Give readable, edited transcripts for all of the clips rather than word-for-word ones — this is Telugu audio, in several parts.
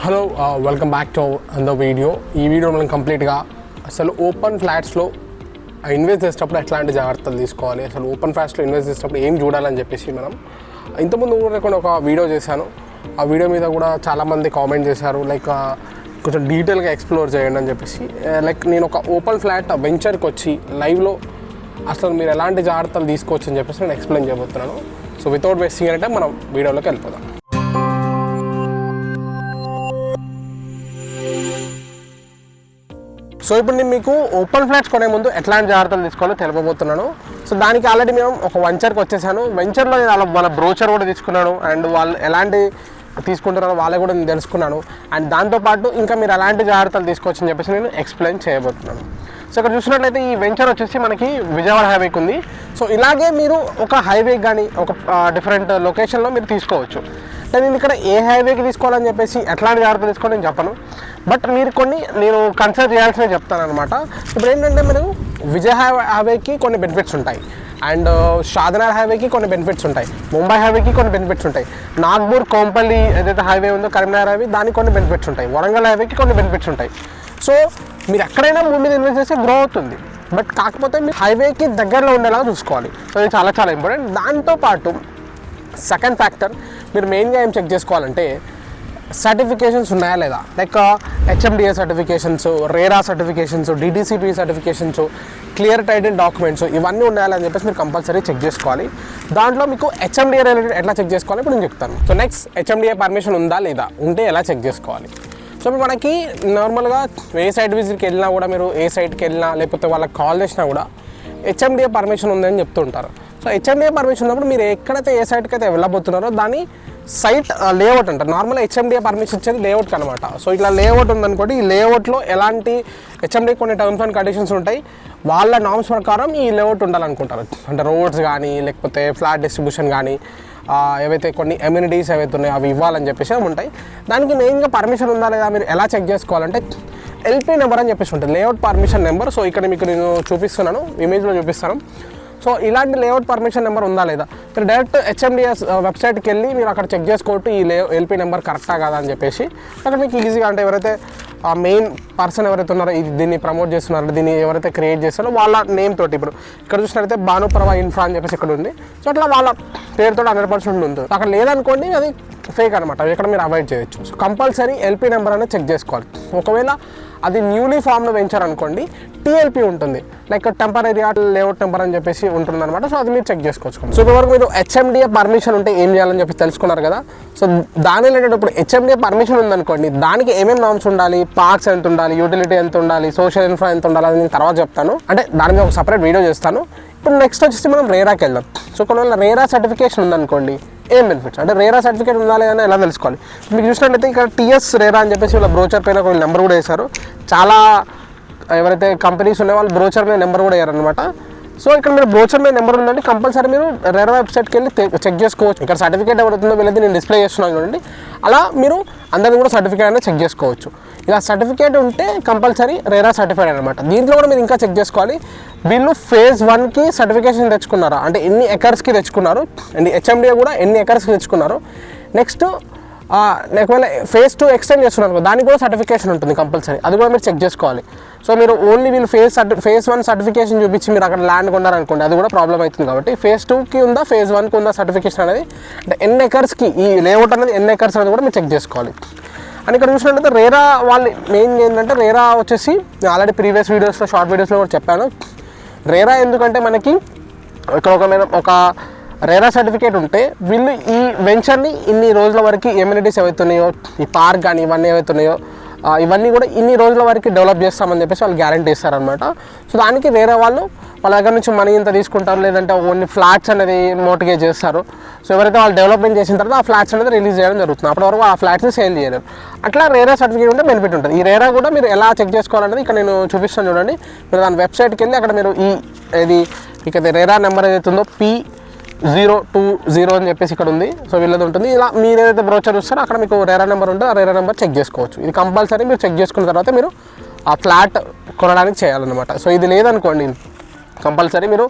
Hello welcome back to the video. ఈ వీడియో మనం కంప్లీట్గా అసలు ఓపెన్ ఫ్లాట్స్లో ఇన్వెస్ట్ చేసేటప్పుడు ఎట్లాంటి జాగ్రత్తలు తీసుకోవాలి, అసలు ఓపెన్ ఫ్లాట్స్లో ఇన్వెస్ట్ చేసేటప్పుడు ఏం చూడాలని చెప్పేసి మనం ఇంతకుముందు కూడా ఒక వీడియో చేశాను. ఆ వీడియో మీద కూడా చాలామంది కామెంట్ చేశారు, లైక్ కొంచెం డీటెయిల్గా ఎక్స్ప్లోర్ చేయండి అని చెప్పేసి. లైక్ నేను ఒక ఓపెన్ ఫ్లాట్ వెంచర్కి వచ్చి లైవ్లో అసలు మీరు ఎలాంటి జాగ్రత్తలు తీసుకోవచ్చు అని చెప్పేసి నేను ఎక్స్ప్లెయిన్ చేయబోతున్నాను. సో వితౌట్ వేస్టింగ్ అంటే మనం వీడియోలోకి వెళ్ళిపోదాం. సో ఇప్పుడు నేను మీకు ఓపెన్ ఫ్లాట్స్ కొనే ముందు ఎట్లాంటి జాగ్రత్తలు తీసుకోవాలో తెలుపబోతున్నాను. సో దానికి ఆల్రెడీ మేము ఒక వెంచర్కి వచ్చేసాను. వెంచర్లో నేను వాళ్ళ బ్రోచర్ కూడా తీసుకున్నాను, అండ్ వాళ్ళు ఎలాంటి తీసుకుంటున్నారో వాళ్ళే కూడా నేను తెలుసుకున్నాను. అండ్ దాంతోపాటు ఇంకా మీరు ఎలాంటి జాగ్రత్తలు తీసుకోవచ్చని చెప్పేసి నేను ఎక్స్ప్లెయిన్ చేయబోతున్నాను. సో ఇక్కడ చూసినట్లయితే ఈ వెంచర్ వచ్చేసి మనకి విజయవాడ హైవేకి ఉంది. సో ఇలాగే మీరు ఒక హైవేకి కానీ ఒక డిఫరెంట్ లొకేషన్లో మీరు తీసుకోవచ్చు. నేను ఇక్కడ ఏ హైవేకి తీసుకోవాలని చెప్పేసి ఎట్లాంటి జాగ్రత్తలు తీసుకోవాలని నేను చెప్పను, బట్ మీరు నేను కన్సిడర్ చేయాల్సినవి చెప్తాను అనమాట. ఇప్పుడు ఏంటంటే మీరు విజయ్ హైవేకి కొన్ని బెనిఫిట్స్ ఉంటాయి, అండ్ షాదనగర్ హైవేకి కొన్ని బెనిఫిట్స్ ఉంటాయి, ముంబై హైవేకి కొన్ని బెనిఫిట్స్ ఉంటాయి, నాగ్పూర్ కోంపల్లి ఏదైతే హైవే ఉందో కరీంనగర్ హైవే దానికి కొన్ని బెనిఫిట్స్ ఉంటాయి, వరంగల్ హైవేకి కొన్ని బెనిఫిట్స్ ఉంటాయి. సో మీరు ఎక్కడైనా భూమి మీద ఇన్వెస్ట్ చేస్తే గ్రో అవుతుంది, బట్ కాకపోతే మీరు హైవేకి దగ్గరలో ఉండేలాగా చూసుకోవాలి. సో ఇది చాలా చాలా ఇంపార్టెంట్. దాంతోపాటు సెకండ్ ఫ్యాక్టర్ మీరు మెయిన్గా ఏం చెక్ చేసుకోవాలంటే సర్టిఫికేషన్స్ ఉన్నాయా లేదా, like HMDA certifications, RERA certifications, DTCP certifications, clear title documents ఇవన్నీ ఉన్నాయని చెప్పేసి మీరు కంపల్సరీ చెక్ చేసుకోవాలి. దాంట్లో మీకు హెచ్ఎండిఏ రిలేటెడ్ ఎట్లా చెక్ చేసుకోవాలి ఇప్పుడు నేను చెప్తాను. సో నెక్స్ట్ హెచ్ఎండిఏ పర్మిషన్ ఉందా లేదా, ఉంటే ఎలా చెక్ చేసుకోవాలి. సో ఇప్పుడు మనకి నార్మల్గా ఏ సైట్ విజిట్కి వెళ్ళినా కూడా, మీరు ఏ సైట్కి వెళ్ళినా లేకపోతే వాళ్ళకి కాల్ చేసినా కూడా హెచ్ఎండిఏ పర్మిషన్ ఉందని చెప్తుంటారు. సో హెచ్ఎండిఏ పర్మిషన్ ఉన్నప్పుడు మీరు ఎక్కడైతే ఏ సైట్కి అయితే వెళ్ళబోతున్నారో దాని సైట్ లేఅవుట్ అంటారు. నార్మల్గా హెచ్ఎండిఏ పర్మిషన్ ఇచ్చేది లేఅవుట్కి అనమాట. సో ఇట్లా లేఅవుట్ ఉందనుకోండి, ఈ లేఅవుట్లో ఎలాంటి హెచ్ఎండిఏ కొన్ని టర్మ్స్ అండ్ కండిషన్స్ ఉంటాయి, వాళ్ళ నామ్స్ ప్రకారం ఈ లేఅవుట్ ఉండాలనుకుంటారు. అంటే రోడ్స్ కానీ లేకపోతే ఫ్లాట్ డిస్ట్రిబ్యూషన్ కానీ ఏవైతే కొన్ని ఎమ్యూనిటీస్ ఏవైతే ఉన్నాయో అవి ఇవ్వాలని చెప్పేసి ఉంటాయి. దానికి మెయిన్గా పర్మిషన్ ఉందా లేదా మీరు ఎలా చెక్ చేసుకోవాలంటే ఎల్పీ నెంబర్ అని చెప్పేసి ఉంటుంది, లేఅవుట్ పర్మిషన్ నెంబర్. సో ఇక్కడ మీకు నేను చూపిస్తున్నాను, ఇమేజ్లో చూపిస్తాను. సో ఇలాంటి లేఅవుట్ పర్మిషన్ నెంబర్ ఉందా లేదా మీరు డైరెక్ట్ హెచ్ఎండిఎస్ వెబ్సైట్కి వెళ్ళి మీరు అక్కడ చెక్ చేసుకోవచ్చు ఈ ఎల్పీ నెంబర్ కరెక్టా కాదా అని చెప్పేసి. అక్కడ మీకు ఈజీగా, అంటే ఎవరైతే ఆ మెయిన్ పర్సన్ ఎవరైతే ఉన్నారో దీన్ని ప్రమోట్ చేస్తున్నారో, దీన్ని ఎవరైతే క్రియేట్ చేస్తారో వాళ్ళ నేమ్ తోటి, ఇప్పుడు ఇక్కడ చూసినట్లయితే భానుప్రభ ఇన్ఫ్రా అని చెప్పేసి ఇక్కడ ఉంది. సో అట్లా వాళ్ళ పేరుతో 100% ఉంది. అక్కడ లేదనుకోండి అది ఫేక్ అనమాట, ఇక్కడ మీరు అవాయిడ్ చేయొచ్చు. సో కంపల్సరీ ఎల్పీ నెంబర్ అనేది చెక్ చేసుకోవాలి. ఒకవేళ అది న్యూలీ ఫామ్లో వెంచర్ అనుకోండి, టీఎల్పీ ఉంటుంది, లైక్ టెంపరీ లేఅవుట్ నెంబర్ అని చెప్పేసి ఉంటుంది అనమాట. సో అది మీరు చెక్ చేసుకోవచ్చు. సో ఇప్పటివరకు మీరు హెచ్ఎండిఏ పర్మిషన్ ఉంటే ఏం చేయాలని చెప్పి తెలుసుకున్నారు కదా. సో దాని రిలేటెడ్ ఇప్పుడు హెచ్ఎండిఏ పర్మిషన్ ఉందనుకోండి, దానికి ఏమేమి నామ్స్ ఉండాలి, పార్క్స్ ఎంత ఉండాలి, యూటిలిటీ ఎంత ఉండాలి, సోషల్ ఇన్ఫ్రా ఎంత ఉండాలి అని నేను తర్వాత చెప్తాను, అంటే దాని మీద ఒక సపరేట్ వీడియో చేస్తాను. ఇప్పుడు నెక్స్ట్ వచ్చేసి మనం రేరాకి వెళ్దాం. సో ఒకవేళ రేరా సర్టిఫికేషన్ ఉందనుకోండి, ఏం బెనిఫిట్స్ అంటే రేరా సర్టిఫికేట్ ఉందా లేదా ఎలా తెలుసుకోవాలి. మీకు చూసినట్లయితే ఇక్కడ టీఎస్ రేరా అని చెప్పేసి వాళ్ళ బ్రోచర్ పైన ఒక నెంబర్ కూడా వేశారు. చాలా ఎవరైతే కంపెనీస్ ఉన్నాయో వాళ్ళు బ్రోచర్ మీద నెంబర్ కూడా వేయారనమాట. సో ఇక్కడ మీరు బ్రోచర్ మీద నెంబర్ ఉందంటే కంపల్సరీ మీరు రేరా వెబ్సైట్కి వెళ్ళి చెక్ చేసుకోవచ్చు. ఇక్కడ సర్టిఫికేట్ ఎవరైతుందో వీళ్ళది నేను డిస్ప్లే చేస్తున్నాను చూడండి, అలా మీరు అందరిని కూడా సర్టిఫికేట్ అనేది చెక్ చేసుకోవచ్చు. ఇలా సర్టిఫికేట్ ఉంటే కంపల్సరీ రేరా సర్టిఫైడ్ అనమాట. దీంట్లో కూడా మీరు ఇంకా చెక్ చేసుకోవాలి, వీళ్ళు ఫేజ్ 1కి సర్టిఫికేషన్ తెచ్చుకున్నారా, అంటే ఎన్ని ఎకర్స్కి తెచ్చుకున్నారు, అండ్ హెచ్ఎండిఏ కూడా ఎన్ని ఎకర్స్కి తెచ్చుకున్నారు. నెక్స్ట్ ఒకవేళ ఫేజ్ 2 ఎక్స్టెండ్ చేస్తున్నారు, దానికి కూడా సర్టిఫికేషన్ ఉంటుంది కంపల్సరీ, అది కూడా మీరు చెక్ చేసుకోవాలి. సో మీరు ఓన్లీ వీళ్ళు ఫేజ్ 1 సర్టిఫికేషన్ చూపించి మీరు అక్కడ ల్యాండ్ కొన్నారనుకోండి, అది కూడా ప్రాబ్లం అవుతుంది. కాబట్టి ఫేజ్ 2కి ఉందా, ఫేజ్ 1కి ఉందా సర్టిఫికేషన్ అనేది, అంటే ఎన్ని ఎకర్స్కి ఈ లేఅవుట్ అనేది ఎన్ని ఎకర్స్ అనేది కూడా మీరు చెక్ చేసుకోవాలి. అని ఇక్కడ చూసినట్లయితే రేరా వాళ్ళు మెయిన్ ఏంటంటే, రేరా వచ్చేసి ఆల్రెడీ ప్రీవియస్ వీడియోస్లో షార్ట్ వీడియోస్లో కూడా చెప్పాను. రేరా ఎందుకంటే మనకి ఇక్కడ ఒక రేరా సర్టిఫికేట్ ఉంటే వీళ్ళు ఈ వెంచర్ని ఇన్ని రోజుల వరకు ఎమ్యూనిటీస్ ఏవైతే ఉన్నాయో, ఈ పార్క్ కానీ ఇవన్నీ ఏవైతే ఉన్నాయో ఇవన్నీ కూడా ఇన్ని రోజుల వరకు డెవలప్ చేస్తామని చెప్పేసి వాళ్ళు గ్యారంటీ ఇస్తారనమాట. సో దానికి వేరే వాళ్ళ దగ్గర నుంచి మనీ ఇంత తీసుకుంటారు, లేదంటే ఓన్లీ ఫ్లాట్స్ అనేది మోటిగేట్ చేస్తారు. సో ఎవరైతే వాళ్ళు డెవలప్మెంట్ చేసిన తర్వాత ఆ ఫ్లాట్స్ అనేది రిలీజ్ చేయడం జరుగుతుంది, అప్పటి వరకు ఆ ఫ్లాట్స్ని సేల్ చేయలేరు. అట్లా రేరా సర్టిఫికేట్ ఉంటే బెనిఫిట్ ఉంటుంది. ఈ రేరా కూడా మీరు ఎలా చెక్ చేసుకోవాలనేది ఇక్కడ నేను చూపిస్తాను చూడండి. మీరు దాని వెబ్సైట్కి వెళ్ళి అక్కడ మీరు ఇక రేరా నెంబర్ ఏదైతే ఉందో P020 అని చెప్పేసి ఇక్కడ ఉంది. సో వీళ్ళది ఉంటుంది. ఇలా మీరు ఏదైతే బ్రోచర్ చూస్తారో అక్కడ మీకు రేరా నెంబర్ ఉంటే ఆ రేరా నెంబర్ చెక్ చేసుకోవచ్చు. ఇది కంపల్సరీ మీరు చెక్ చేసుకున్న తర్వాత మీరు ఆ ఫ్లాట్ కొనడానికి చేయాలన్నమాట. సో ఇది లేదనుకోండి, కంపల్సరీ మీరు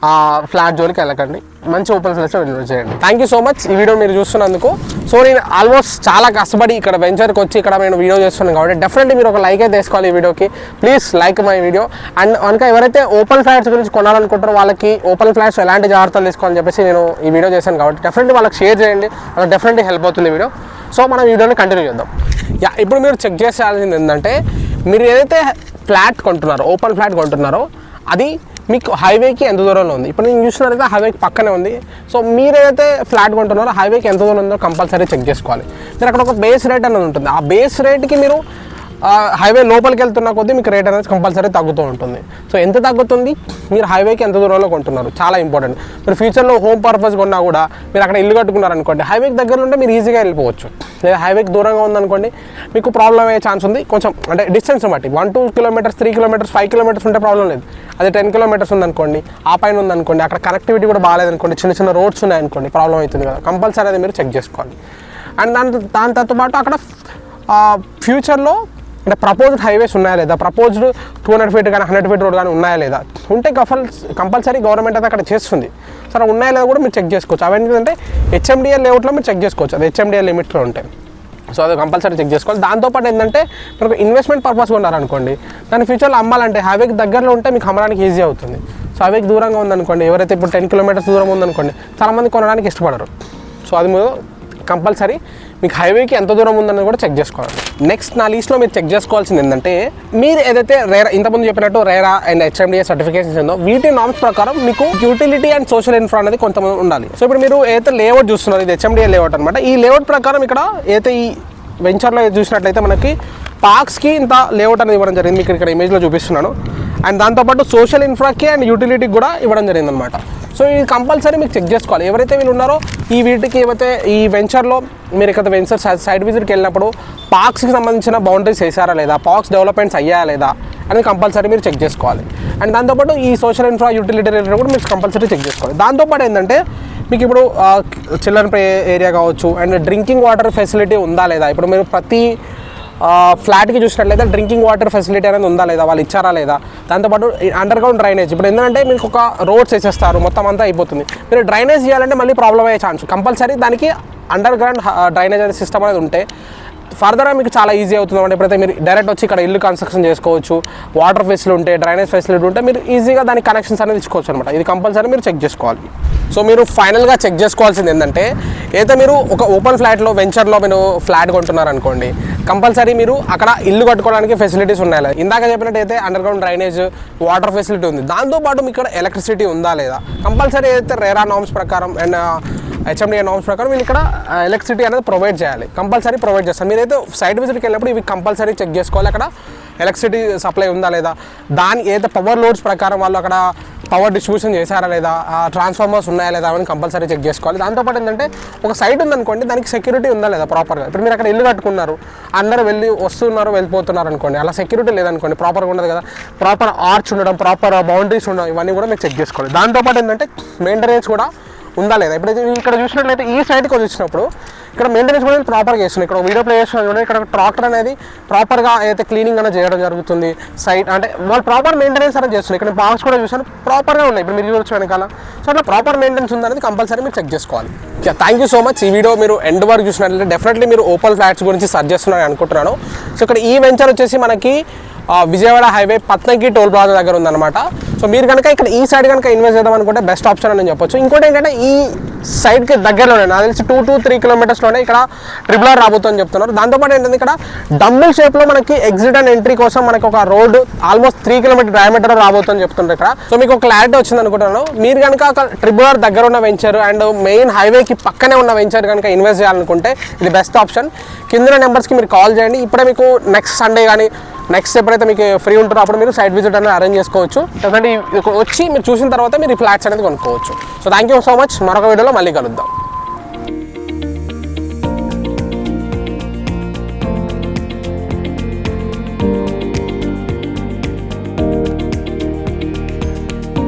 ఆ ఫ్లాట్ జోలికి వెళ్ళకండి, మంచి ఓపెన్ ఫ్లాట్స్లో ఇన్వెస్ట్ చేయండి. థ్యాంక్ యూ సో మచ్ ఈ వీడియో మీరు చూస్తున్నందుకు. సో నేను ఆల్మోస్ట్ చాలా కష్టపడి ఇక్కడ వెంచర్కి వచ్చి ఇక్కడ నేను వీడియో చేస్తున్నాను కాబట్టి డెఫినెట్లీ మీరు ఒక లైక్ అయితే వేసుకోవాలి ఈ వీడియోకి. Please like my video. And కనుక ఎవరైతే ఓపెన్ ఫ్లాట్స్ గురించి కొనాలనుకుంటారో వాళ్ళకి ఓపెన్ ఫ్లాట్స్ ఎలాంటి జాగ్రత్తలు తీసుకోవాలని చెప్పేసి నేను ఈ వీడియో చేశాను కాబట్టి డెఫినెట్లీ వాళ్ళకి షేర్ చేయండి, వాళ్ళకి డెఫినెట్లీ హెల్ప్ అవుతుంది వీడియో. సో మనం వీడియోని కంటిన్యూ చేద్దాం. ఇప్పుడు మీరు చెక్ చేయాల్సింది ఏంటంటే మీరు ఏదైతే ఫ్లాట్ కొంటున్నారో ఓపెన్ ఫ్లాట్ కొంటున్నారో అది మీకు హైవేకి ఎంత దూరంలో ఉంది. ఇప్పుడు నేను చూసినట్లయితే హైవేకి పక్కనే ఉంది. సో మీరు ఏదైతే ఫ్లాట్ కొంటున్నారో హైవేకి ఎంత దూరం ఉందో కంపల్సరీ చెక్ చేసుకోవాలి. మీరు అక్కడ ఒక బేస్ రేట్ అనేది ఉంటుంది. ఆ బేస్ రేట్కి మీరు హైవే లోపలికి వెళ్తున్న కొద్దీ మీకు రేట్ అనేది కంపల్సరీ తగ్గుతూ ఉంటుంది. సో ఎంత తగ్గుతుంది, మీరు హైవేకి ఎంత దూరంలో కొంటున్నారు చాలా ఇంపార్టెంట్. మీరు ఫ్యూచర్లో హోమ్ పర్పస్ కొన్నా కూడా మీరు అక్కడ ఇల్లు కట్టుకున్నారనుకోండి, హైవేకి దగ్గర ఉంటే మీరు ఈజీగా వెళ్ళిపోవచ్చు. లేదా హైవేకి దూరంగా ఉందనుకోండి మీకు ప్రాబ్లం అయ్యే ఛాన్స్ ఉంది. కొంచెం అంటే డిస్టెన్స్ బట్టి 1-2 కిలోమీటర్స్ 3 కిలోమీటర్స్ 5 కిలోమీటర్స్ ఉంటే ప్రాబ్లం లేదు. అదే 10 కిలోమీటర్స్ ఉందనుకోండి, ఆ పైన ఉందనుకోండి, అక్కడ కనెక్టివిటీ కూడా బాగాలేదనుకోండి, చిన్న చిన్న రోడ్స్ ఉన్నాయనుకోండి, ప్రాబ్లం అవుతుంది కదా. కంపల్సరీ అది మీరు చెక్ చేసుకోవాలి. అండ్ దాంతో పాటు అక్కడ ఫ్యూచర్లో అంటే ప్రపోజ్డ్ హైవేస్ ఉన్నాయా లేదా, ప్రపోజ్డ్ 200 ఫీట్ కానీ 100 ఫీట్ రోడ్ కానీ ఉన్నాయా లేదా, ఉంటే కంపల్సరీ గవర్నమెంట్ అయితే అక్కడ చేస్తుంది. సరే ఉన్నాయా లేదా కూడా మీరు చెక్ చేసుకోవచ్చు. అవన్నీ అంటే హెచ్ఎండిఎల్ లేఅవుట్లో మీరు చెక్ చేసుకోవచ్చు, అది హెచ్ఎండిఎల్ లిమిట్లో ఉంటాయి. సో అది కంపల్సరీ చెక్ చేసుకోవాలి. దాంతోపాటు ఏంటంటే మీరు ఇన్వెస్ట్మెంట్ పర్పస్ ఉన్నారనుకోండి, దాని ఫ్యూచర్లో అమ్మాలంటే హైవేకి దగ్గరలో ఉంటే మీకు అమ్మడానికి ఈజీ అవుతుంది. సో హైవేకి దూరంగా ఉందనుకోండి, ఎవరైతే ఇప్పుడు 10 కిలోమీటర్స్ దూరం ఉందనుకోండి, చాలామంది కొనడానికి ఇష్టపడరు. సో అది మీరు కంపల్సరీ మీకు హైవేకి ఎంత దూరం ఉందని కూడా చెక్ చేసుకోవాలి. నెక్స్ట్ నా లీస్ట్లో మీరు చెక్ చేసుకోవాల్సింది ఏంటంటే మీరు ఏదైతే రేరా ఇంతకుముందు చెప్పినట్టు రేరా అండ్ హెచ్ఎండిఏ సర్టిఫికేషన్స్ ఉందో వీటి నామ్స్ ప్రకారం మీకు యూటిలిటీ అండ్ సోషల్ ఇన్ఫ్రా అనేది కొంతమంది ఉండాలి. సో ఇప్పుడు మీరు ఏదైతే లేఅవుట్ చూస్తున్నారు ఇది హెచ్ఎండిఏ లేఅవుట్ అనమాట. ఈ లేఅవుట్ ప్రకారం ఇక్కడ ఏదైతే ఈ వెంచర్లో చూసినట్లయితే మనకి పార్క్స్కి ఇంత లేఅవుట్ అనేది ఇవ్వడం జరిగింది, మీకు ఇక్కడ ఇమేజ్లో చూపిస్తున్నాను. అండ్ దాంతోపాటు సోషల్ ఇన్ఫ్రాకి అండ్ యూటిలిటీకి కూడా ఇవ్వడం జరిగింది అనమాట. సో ఇది కంపల్సరీ మీకు చెక్ చేసుకోవాలి. ఎవరైతే వీళ్ళు ఉన్నారో ఈ వీటికి ఏవైతే ఈ వెంచర్లో మీరు ఇక్కడ వెంచర్ సైడ్ విజిట్కి వెళ్ళినప్పుడు పార్క్స్కి సంబంధించిన బౌండరీస్ వేసారా లేదా, పార్క్స్ డెవలప్మెంట్స్ అయ్యాయా లేదా అనేది కంపల్సరీ మీరు చెక్ చేసుకోవాలి. అండ్ దాంతోపాటు ఈ సోషల్ ఇన్ఫ్రా యూటిలిటీ రేట్ కూడా మీరు కంపల్సరీ చెక్ చేసుకోవాలి. దాంతోపాటు ఏంటంటే మీకు ఇప్పుడు చిల్డ్రన్ ప్లే ఏరియా కావచ్చు అండ్ డ్రింకింగ్ వాటర్ ఫెసిలిటీ ఉందా లేదా. ఇప్పుడు మీరు ప్రతి ఫ్లాట్కి చూసినట్లయితే డ్రింకింగ్ వాటర్ ఫెసిలిటీ అనేది ఉందా లేదా, వాళ్ళు ఇచ్చారా లేదా. దాంతోపాటు అండర్ గ్రౌండ్ డ్రైనేజ్, ఇప్పుడు ఏంటంటే మీకు ఒక రోడ్స్ వేసేస్తారు మొత్తం అంతా అయిపోతుంది, మీరు డ్రైనేజ్ చేయాలంటే మళ్ళీ ప్రాబ్లం అయ్యే ఛాన్స్. కంపల్సరీ దానికి అండర్ గ్రౌండ్ డ్రైనేజ్ అనేది సిస్టమ్ అనేది ఉంటే ఫర్దర్గా మీకు చాలా ఈజీ అవుతుంది. అంటే ఎప్పుడైతే మీరు డైరెక్ట్ వచ్చి ఇక్కడ ఇల్లు కన్స్ట్రక్షన్ చేసుకోవచ్చు, వాటర్ ఫెసిలిటీ ఉంటే డ్రైనేజ్ ఫెసిలిటీ ఉంటే మీరు ఈజీగా దానికి కనెక్షన్స్ అనేది ఇచ్చుకోవచ్చు అనమాట. ఇది కంపల్సరీ మీరు చెక్ చేసుకోవాలి. సో మీరు ఫైనల్గా చెక్ చేసుకోవాల్సింది ఏంటంటే ఏదైతే మీరు ఒక ఓపెన్ ఫ్లాట్లో వెంచర్లో మీరు ఫ్లాట్ కొంటున్నారనుకోండి, కంపల్సరీ మీరు అక్కడ ఇల్లు కట్టుకోవడానికి ఫెసిలిటీస్ ఉన్నాయి. ఇందాక చెప్పినట్టు అయితే under ground drainage water facility ఉంది, దాంతోపాటు మీకు ఇక్కడ ఎలక్ట్రిసిటీ ఉందా లేదా. కంపల్సరీ ఏదైతే రేరా నామ్స్ ప్రకారం అండ్ హెచ్ఎండిఏ నామ్స్ ప్రకారం వీళ్ళు ఇక్కడ ఎలక్ట్రిసిటీ అనేది ప్రొవైడ్ చేయాలి, కంపల్సరీ ప్రొవైడ్ చేస్తారు. మీరైతే సైట్ విజిట్కి వెళ్ళినప్పుడు ఇవి కంపల్సరీ చెక్ చేసుకోవాలి, అక్కడ ఎలక్ట్రిసిటీ సప్లై ఉందా లేదా, దాని ఏదైతే పవర్ లోడ్స్ ప్రకారం వాళ్ళు అక్కడ పవర్ డిస్ట్రిబ్యూషన్ చేశారా లేదా, ట్రాన్స్ఫార్మర్స్ ఉన్నాయా లేదా అని కంపల్సరీ చెక్ చేసుకోవాలి. దాంతోపాటు ఏంటంటే ఒక సైట్ ఉందనుకోండి, దానికి సెక్యూరిటీ ఉందా లేదా ప్రాపర్గా. ఇప్పుడు మీరు అక్కడ ఇల్లు కట్టుకున్నారు, అందరూ వెళ్ళి వస్తున్నారు వెళ్ళిపోతున్నారు అనుకోండి, అలా సెక్యూరిటీ లేదనుకోండి, ప్రాపర్గా ఉండదు కదా. ప్రాపర్ ఆర్చ్ ఉండడం, ప్రాపర్ బౌండరీస్ ఉండడం, ఇవన్నీ కూడా మీరు చెక్ చేసుకోవాలి. దాంతోపాటు ఏంటంటే మెయింటెనెన్స్ కూడా ఉందా లేదా. ఇప్పుడు ఇక్కడ చూసినట్లయితే ఈ సైడ్కి వచ్చినప్పుడు ఇక్కడ మెయింటెనెన్స్ కూడా ప్రాపర్గా చేస్తున్నాయి. ఇక్కడ వీడియో ప్లే చేస్తున్నారు చూడండి, ఇక్కడ ట్రాక్టర్ అనేది ప్రాపర్గా అయితే క్లీనింగ్ అనేది చేయడం జరుగుతుంది. సైట్ అంటే వాళ్ళు ప్రాపర్ మెయింటెనెన్స్ అనేది చేస్తున్నారు. ఇక్కడ బాక్స్ కూడా చూసాను ప్రాపర్గా ఉన్నాయి, ఇప్పుడు మీరు చూడొచ్చు వెనకాల. సో అట్లా ప్రాపర్ మెయింటెనెన్స్ ఉందనేది కంపల్సరీ మీరు చెక్ చేసుకోవాలి. Thank you so much. ఈ వీడియో మీరు ఎండ్ వరకు చూసినట్లయితే డెఫినెట్లీ మీరు ఓపెన్ ఫ్లాట్స్ గురించి సర్చ్ చేస్తున్నారని అనుకుంటున్నాను. సో ఇక్కడ ఈ వెంచర్ వచ్చేసి మనకి విజయవాడ హైవే పత్నకి టోల్ ప్లాజా దగ్గర ఉందన్నమాట. సో మీరు కనుక ఇక్కడ ఈ సైడ్ కనుక ఇన్వెస్ట్ చేద్దాం అనుకుంటే బెస్ట్ ఆప్షన్ అని చెప్పొచ్చు. ఇంకోటి ఏంటంటే ఈ సైడ్కి దగ్గరలోనే నాకు తెలిసి 2-3 కిలోమీటర్స్లోనే ఇక్కడ ట్రిపుల్ ఆర్ రాబోతుందని చెప్తున్నారు. దాంతోపాటు ఏంటంటే ఇక్కడ డంబుల్ షేప్లో మనకి ఎగ్జిట్ అండ్ ఎంట్రీ కోసం మనకి ఒక రోడ్ ఆల్మోస్ట్ 3 కిలోమీటర్ డయామీటర్ రాబోతుందని చెప్తున్నారు ఇక్కడ. సో మీకు ఒక క్లారిటీ వచ్చింది అనుకుంటున్నాను. మీరు కనుక ఒక ట్రిపుల్ ఆర్ దగ్గర ఉన్న వెంచర్ అండ్ మెయిన్ హైవేకి పక్కనే ఉన్న వెంచర్ కనుక ఇన్వెస్ట్ చేయాలనుకుంటే ఇది బెస్ట్ ఆప్షన్. కింద నెంబర్స్కి మీరు కాల్ చేయండి. ఇప్పుడే మీకు నెక్స్ట్ సండే కానీ నెక్స్ట్ ఎప్పుడైతే మీకు ఫ్రీ ఉంటుందో అప్పుడు మీరు సైట్ విజిట్ అనేది అరేంజ్ చేసుకోవచ్చు. ఎందుకంటే వచ్చి మీరు చూసిన తర్వాత మీరు ఈ ఫ్లాట్స్ అనేది కొనుక్కోవచ్చు. So thank you so much. మరొక వీడియోలో మళ్ళీ కలుద్దాం.